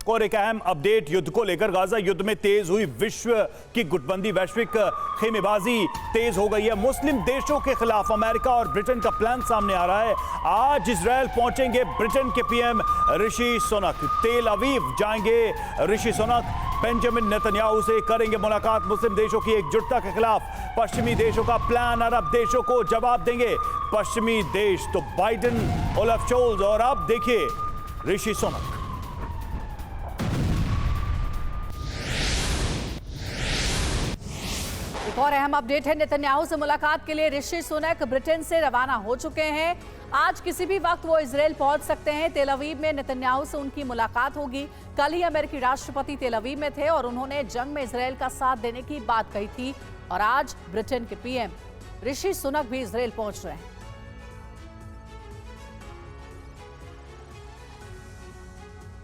और एक अहम अपडेट युद्ध को लेकर। गाजा युद्ध में तेज हुई विश्व की गुटबंदी, वैश्विक खेमेबाजी तेज हो गई है। मुस्लिम देशों के खिलाफ अमेरिका और ब्रिटेन का प्लान सामने आ रहा है। आज इजरायल पहुंचेंगे ब्रिटेन के पीएम ऋषि सुनक। तेल अवीव जाएंगे ऋषि सुनक। बेंजामिन नेतन्याहू से करेंगे मुलाकात। मुस्लिम देशों की एकजुटता के खिलाफ पश्चिमी देशों का प्लान, अरब देशों को जवाब देंगे पश्चिमी देश। तो बाइडेन, ओलाफ शोल्ज और अब देखिए ऋषि सुनक। एक और अहम अपडेट है, नेतन्याहू से मुलाकात के लिए ऋषि सुनक ब्रिटेन से रवाना हो चुके हैं। आज किसी भी वक्त वो इजरायल पहुंच सकते हैं। तेल अवीव में नेतन्याहू से उनकी मुलाकात होगी। कल ही अमेरिकी राष्ट्रपति तेल अवीव में थे और उन्होंने जंग में इजरायल का साथ देने की बात कही थी। और आज ब्रिटेन के पीएम ऋषि सुनक भी इजरायल पहुंच रहे हैं।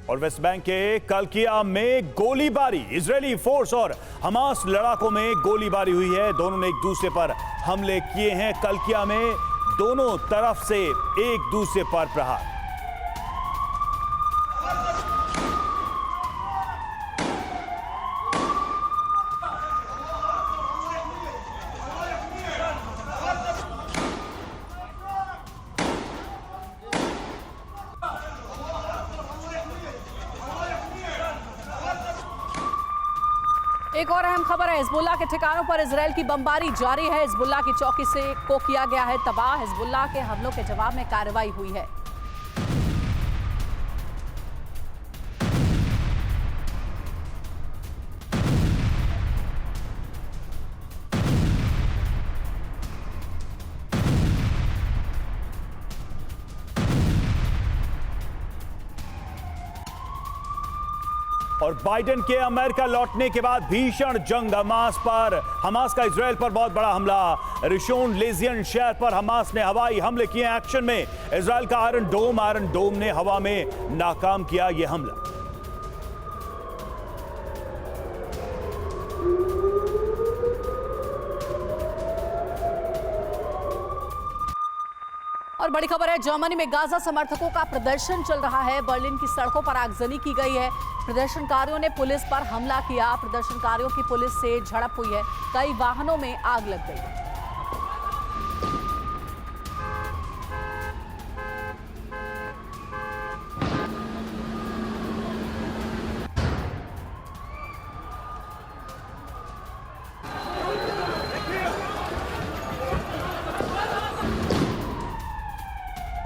और वेस्ट बैंक के कलकिया में गोलीबारी, इजरायली फोर्स और हमास लड़ाकों में गोलीबारी हुई है। दोनों ने एक दूसरे पर हमले किए हैं। कलकिया में दोनों तरफ से एक दूसरे पर प्रहार। एक और अहम खबर है, हिजबुल्लाह के ठिकानों पर इजरायल की बमबारी जारी है। हिजबुल्लाह की चौकी से को किया गया है तबाह। हिजबुल्लाह के हमलों के जवाब में कार्रवाई हुई है। और बाइडेन के अमेरिका लौटने के बाद भीषण जंग हमास का इजरायल पर बहुत बड़ा हमला। रिशोन लेजियन शहर पर हमास ने हवाई हमले किए। एक्शन में इजरायल का आयरन डोम ने हवा में नाकाम किया यह हमला। और बड़ी खबर है, जर्मनी में गाजा समर्थकों का प्रदर्शन चल रहा है। बर्लिन की सड़कों पर आगजनी की गई है। प्रदर्शनकारियों ने पुलिस पर हमला किया। प्रदर्शनकारियों की पुलिस से झड़प हुई है। कई वाहनों में आग लग गई।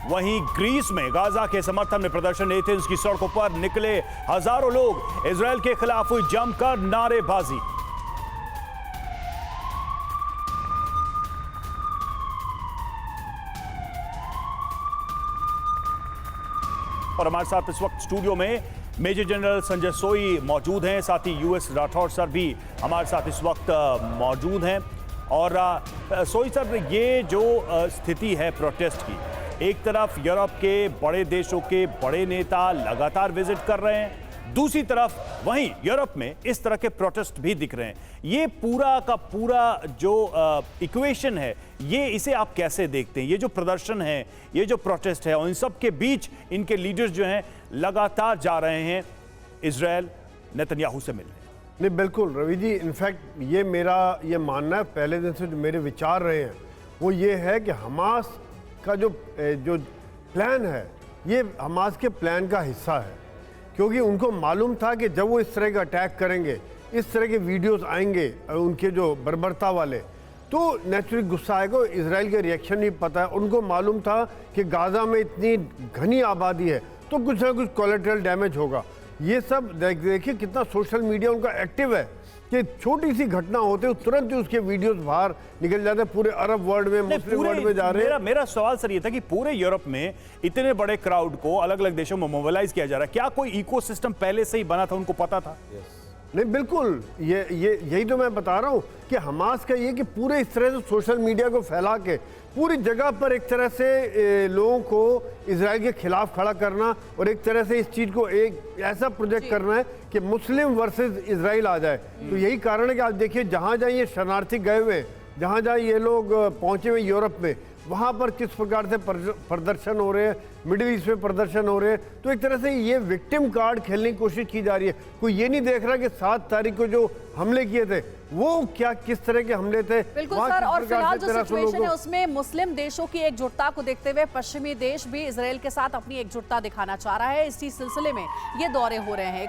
वहीं ग्रीस में गाजा के समर्थन में प्रदर्शन। एथेंस की सड़कों पर निकले हजारों लोग। इजरायल के खिलाफ हुई जमकर नारेबाजी। और हमारे साथ इस वक्त स्टूडियो में मेजर जनरल संजय सोई मौजूद हैं। साथ ही यूएस राठौर सर भी हमारे साथ इस वक्त मौजूद हैं। और सोई सर, ये जो स्थिति है प्रोटेस्ट की, एक तरफ यूरोप के बड़े देशों के बड़े नेता लगातार विजिट कर रहे हैं, दूसरी तरफ वहीं यूरोप में इस तरह के प्रोटेस्ट भी दिख रहे हैं। ये पूरा का पूरा जो इक्वेशन है, ये इसे आप कैसे देखते हैं? ये जो प्रदर्शन है, ये जो प्रोटेस्ट है, और इन सब के बीच इनके लीडर्स जो हैं लगातार जा रहे हैं इजरायल नेतन्याहू से मिलने। नहीं, बिल्कुल रवि जी, इनफैक्ट ये मेरा ये मानना है, पहले दिन से जो मेरे विचार रहे हैं वो ये है कि हमास का जो प्लान है, ये हमास के प्लान का हिस्सा है। क्योंकि उनको मालूम था कि जब वो इस तरह का अटैक करेंगे, इस तरह के वीडियोस आएंगे उनके जो बर्बरता वाले, तो नेचुरली गुस्सा आएगा। इजराइल के रिएक्शन नहीं पता है। उनको मालूम था कि गाजा में इतनी घनी आबादी है तो कुछ ना कुछ कोलेटरल डैमेज होगा। ये सब देखिए कितना सोशल मीडिया उनका एक्टिव है कि छोटी सी घटना होते तुरंत ही उसके वीडियोस बाहर निकल जाते हैं। पूरे अरब वर्ल्ड में, मुस्लिम वर्ल्ड में जा रहे हैं। मेरा सवाल सर ये था कि पूरे यूरोप में इतने बड़े क्राउड को अलग अलग देशों में मोबिलाइज किया जा रहा है, क्या कोई इकोसिस्टम पहले से ही बना था, उनको पता था? नहीं, बिल्कुल, यही तो मैं बता रहा हूँ कि हमास का ये कि पूरे इस तरह से सोशल मीडिया को फैला के पूरी जगह पर एक तरह से लोगों को इजराइल के खिलाफ खड़ा करना और एक तरह से इस चीज़ को एक ऐसा प्रोजेक्ट करना है कि मुस्लिम वर्सेस इजराइल आ जाए। तो यही कारण है कि आप देखिए जहाँ जहाँ ये शरणार्थी गए हुए हैं, जहाँ जहाँ ये लोग पहुँचे हुए यूरोप में, वहाँ पर किस प्रकार से प्रदर्शन हो रहे हैं, मिडिल ईस्ट में प्रदर्शन हो रहे हैं। तो एक तरह से ये विक्टिम कार्ड खेलने की कोशिश की जा रही है। कोई ये नहीं देख रहा कि 7 तारीख को जो हमले किए थे वो क्या किस तरह के हमले थे। बिल्कुल वहाँ सर, किस और प्रकार फिलहाल से जो 1300 सिचुएशन है लोगों- उसमें मुस्लिम देशों की एकजुटता को देखते हुए पश्चिमी देश भी इजरायल के साथ अपनी एकजुटता दिखाना चाह रहा है। इसी सिलसिले में ये दौरे हो रहे हैं।